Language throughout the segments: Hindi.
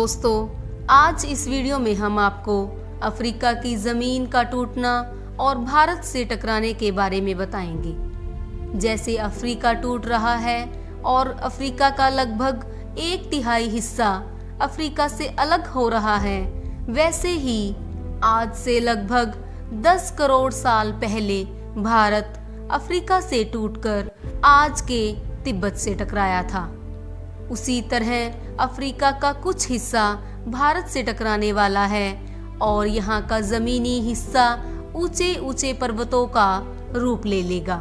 दोस्तों, आज इस वीडियो में हम आपको अफ्रीका की ज़मीन का टूटना और भारत से टकराने के बारे में बताएंगे। जैसे अफ्रीका टूट रहा है और अफ्रीका का लगभग 1/3 हिस्सा अफ्रीका से अलग हो रहा है, वैसे ही आज से लगभग 10 करोड़ साल पहले भारत अफ्रीका से टूटकर आज के तिब्बत से टकराया था। उसी तरह अफ्रीका का कुछ हिस्सा भारत से टकराने वाला है और यहाँ का जमीनी हिस्सा ऊंचे ऊंचे पर्वतों का रूप ले लेगा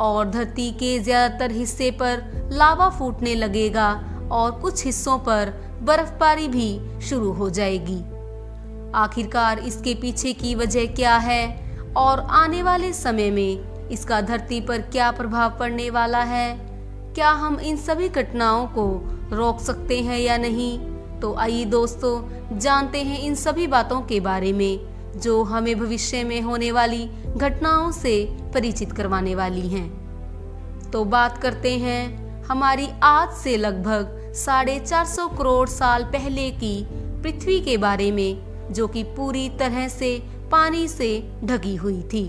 और धरती के ज्यादातर हिस्से पर लावा फूटने लगेगा और कुछ हिस्सों पर बर्फबारी भी शुरू हो जाएगी। आखिरकार इसके पीछे की वजह क्या है और आने वाले समय में इसका धरती पर क्या प्रभाव पड़ने वाला है, क्या हम इन सभी घटनाओं को रोक सकते हैं या नहीं? तो आइए दोस्तों, जानते हैं इन सभी बातों के बारे में जो हमें भविष्य में होने वाली घटनाओं से परिचित करवाने वाली हैं। तो बात करते हैं हमारी आज से लगभग 450 करोड़ साल पहले की पृथ्वी के बारे में, जो कि पूरी तरह से पानी से ढकी हुई थी।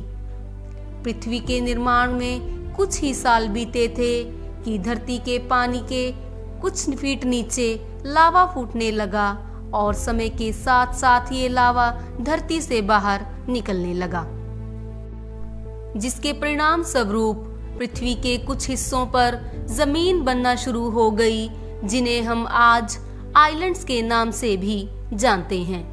पृथ्वी के निर्माण में कुछ ही साल बीते थे कि धरती के पानी के कुछ फीट नीचे लावा फूटने लगा और समय के साथ साथ ये लावा धरती से बाहर निकलने लगा, जिसके परिणाम स्वरूप पृथ्वी के कुछ हिस्सों पर जमीन बनना शुरू हो गई, जिन्हें हम आज आइलैंड्स के नाम से भी जानते हैं।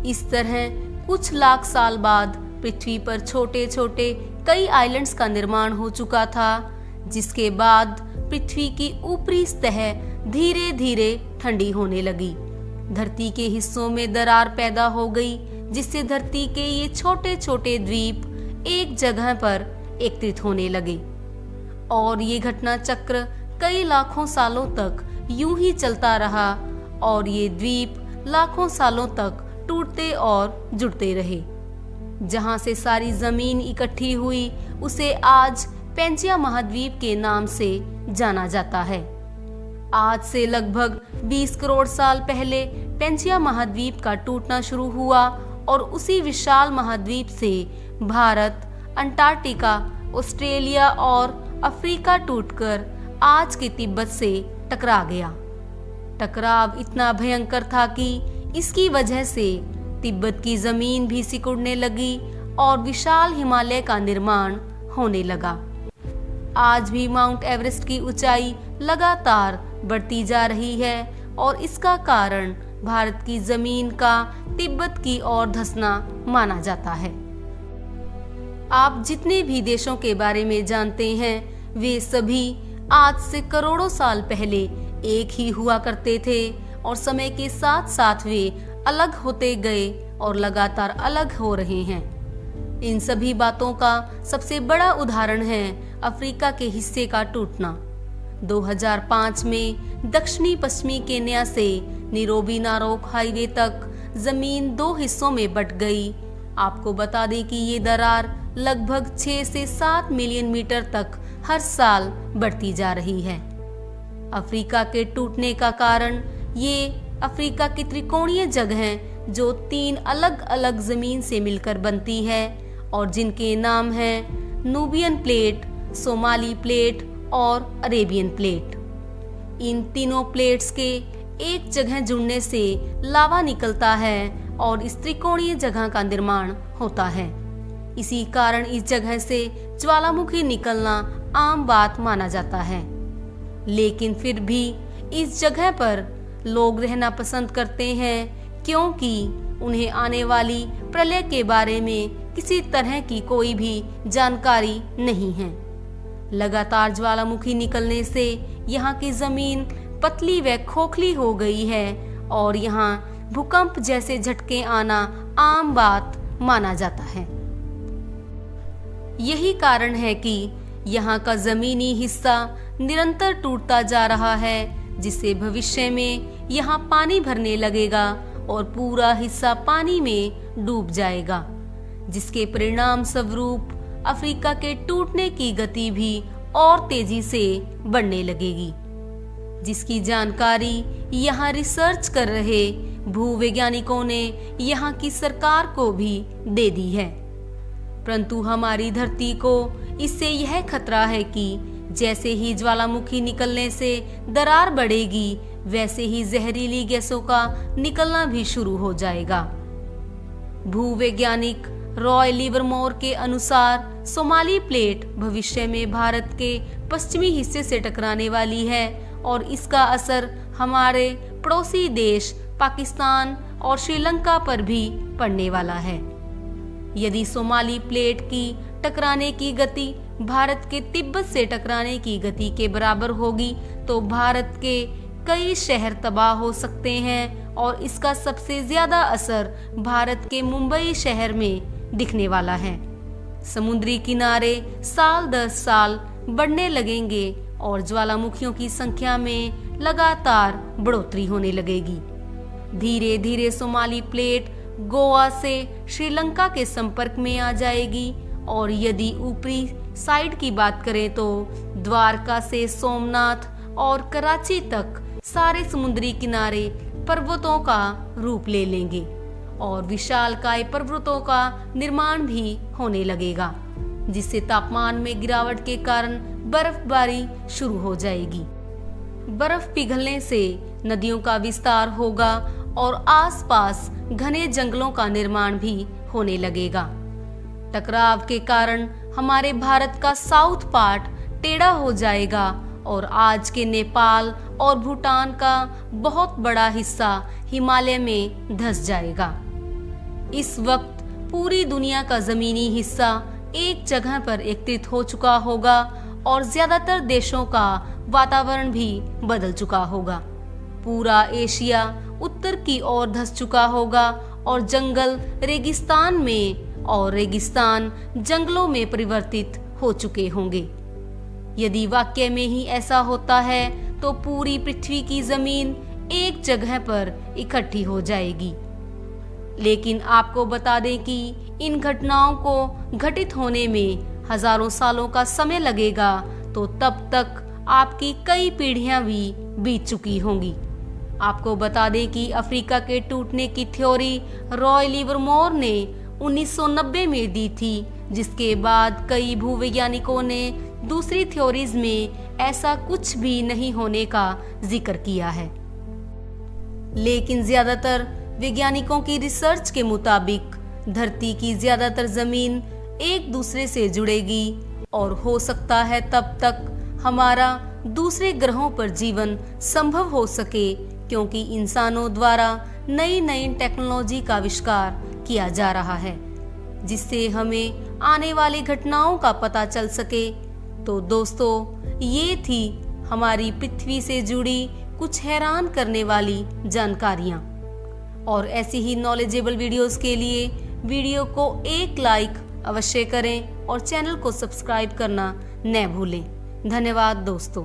इस तरह कुछ लाख साल बाद पृथ्वी पर छोटे छोटे कई आइलैंड्स का निर्माण हो चुका था, जिसके बाद पृथ्वी की ऊपरी सतह धीरे धीरे ठंडी होने लगी। धरती के हिस्सों में दरार पैदा हो गई, जिससे धरती के ये छोटे छोटे द्वीप एक जगह पर एकत्रित होने लगे और ये घटना चक्र कई लाखों सालों तक यूं ही चलता रहा और ये द्वीप लाखों सालों तक टूटते और जुड़ते रहे। जहां से सारी जमीन इकट्ठी हुई उसे आज पेंजिया महाद्वीप के नाम से जाना जाता है। आज से लगभग 20 करोड़ साल पहले पेंजिया महाद्वीप का टूटना शुरू हुआ और उसी विशाल महाद्वीप से भारत, अंटार्कटिका, ऑस्ट्रेलिया और अफ्रीका टूटकर आज के तिब्बत से टकरा गया। टकराव इतना भयंकर था कि इसकी वजह से तिब्बत की जमीन भी सिकुड़ने लगी और विशाल हिमालय का निर्माण होने लगा। आज भी माउंट एवरेस्ट की ऊंचाई लगातार बढ़ती जा रही है और इसका कारण भारत की जमीन का तिब्बत की ओर धंसना माना जाता है। आप जितने भी देशों के बारे में जानते हैं, वे सभी आज से करोड़ों साल पहले एक ही हुआ करते थे और समय के साथ साथ वे अलग होते गए और लगातार अलग हो रहे हैं। इन सभी बातों का सबसे बड़ा उदाहरण है अफ्रीका के हिस्से का टूटना। 2005 में दक्षिणी पश्चिमी केन्या से नीरोबी नारोक हाईवे तक जमीन 2 हिस्सों में बंट गई। आपको बता दें कि ये दरार लगभग 6 से 7 मिलियन मीटर तक हर साल बढ़ती जा रही है। अफ्रीका के टूटने का कारण ये अफ्रीका की त्रिकोणीय जगहें जो 3 अलग अलग जमीन से मिलकर बनती है और जिनके नाम हैं नूबियन प्लेट, सोमाली प्लेट और अरेबियन प्लेट। इन तीनों प्लेट्स के एक जगह जुड़ने से लावा निकलता है और इस त्रिकोणीय जगह का निर्माण होता है। इसी कारण इस जगह से ज्वालामुखी निकलना आम बात माना जाता है, लेकिन फिर भी इस जगह पर लोग रहना पसंद करते हैं क्योंकि उन्हें आने वाली प्रलय के बारे में किसी तरह की कोई भी जानकारी नहीं है। लगातार ज्वालामुखी निकलने से यहाँ की जमीन पतली व खोखली हो गई है और यहाँ भूकंप जैसे झटके आना आम बात माना जाता है। यही कारण है कि यहाँ का जमीनी हिस्सा निरंतर टूटता जा रहा है, जिससे भविष्य में यहाँ पानी भरने लगेगा और पूरा हिस्सा पानी में डूब जाएगा, जिसके परिणाम स्वरूप अफ्रीका के टूटने की गति भी और तेजी से बढ़ने लगेगी, जिसकी जानकारी यहाँ रिसर्च कर रहे भूवैज्ञानिकों ने यहाँ की सरकार को भी दे दी है। परंतु हमारी धरती को इससे यह खतरा है कि जैसे ही ज्वालामुखी निकलने से दरार बढ़ेगी, वैसे ही जहरीली गैसों का निकलना भी शुरू हो जाएगा। भूवैज्ञानिक रॉय लिवरमोर के अनुसार सोमाली प्लेट भविष्य में भारत के पश्चिमी हिस्से से टकराने वाली है और इसका असर हमारे पड़ोसी देश पाकिस्तान और श्रीलंका पर भी पड़ने वाला है। यदि सोमाली प्लेट की टकराने की गति भारत के तिब्बत से टकराने की गति के बराबर होगी तो भारत के कई शहर तबाह हो सकते हैं और इसका सबसे ज्यादा असर भारत के मुंबई शहर में दिखने वाला है। समुद्री किनारे साल दर साल बढ़ने लगेंगे और ज्वालामुखियों की संख्या में लगातार बढ़ोतरी होने लगेगी। धीरे धीरे सोमाली प्लेट गोवा से श्रीलंका के संपर्क में आ जाएगी और यदि ऊपरी साइड की बात करें तो द्वारका से सोमनाथ और कराची तक सारे समुद्री किनारे पर्वतों का रूप ले लेंगे और विशालकाय पर्वतों का निर्माण भी होने लगेगा, जिससे तापमान में गिरावट के कारण बर्फबारी शुरू हो जाएगी। बर्फ पिघलने से नदियों का विस्तार होगा और आसपास घने जंगलों का निर्माण भी होने लगेगा। टकराव के कारण हमारे भारत का साउथ पार्ट टेढ़ा हो जाएगा और आज के नेपाल और भूटान का बहुत बड़ा हिस्सा हिमालय में धंस जाएगा। इस वक्त पूरी दुनिया का जमीनी हिस्सा एक जगह पर एकत्रित हो चुका होगा और ज्यादातर देशों का वातावरण भी बदल चुका होगा। पूरा एशिया उत्तर की ओर धंस चुका होगा और जंगल रेगिस्तान में और रेगिस्तान जंगलों में परिवर्तित हो चुके होंगे। यदि वाकई में ही ऐसा होता है तो पूरी पृथ्वी की जमीन एक जगह पर इकट्ठी हो जाएगी। लेकिन आपको बता दें कि इन घटनाओं को घटित होने में हजारों सालों का समय लगेगा, तो तब तक आपकी कई पीढ़ियां भी बीत चुकी होंगी। आपको बता दें कि अफ्रीका के टूटने की थ्योरी रॉय लिवरमोर ने 1990 में दी थी, जिसके बाद कई भूवैज्ञानिकों ने दूसरी थ्योरीज में ऐसा कुछ भी नहीं होने का जिक्र किया है। लेकिन ज्यादातर वैज्ञानिकों की रिसर्च के मुताबिक धरती की ज्यादातर जमीन एक दूसरे से जुड़ेगी और हो सकता है तब तक हमारा दूसरे ग्रहों पर जीवन संभव हो सके, क्योंकि इंसानों द्वारा नई नई टेक्नोलॉजी का आविष्कार किया जा रहा है, जिससे हमें आने वाली घटनाओं का पता चल सके। तो दोस्तों, ये थी हमारी पृथ्वी से जुड़ी कुछ हैरान करने वाली जानकारियाँ। और ऐसी ही नॉलेजेबल वीडियोस के लिए वीडियो को एक लाइक अवश्य करें और चैनल को सब्सक्राइब करना न भूलें। धन्यवाद दोस्तों।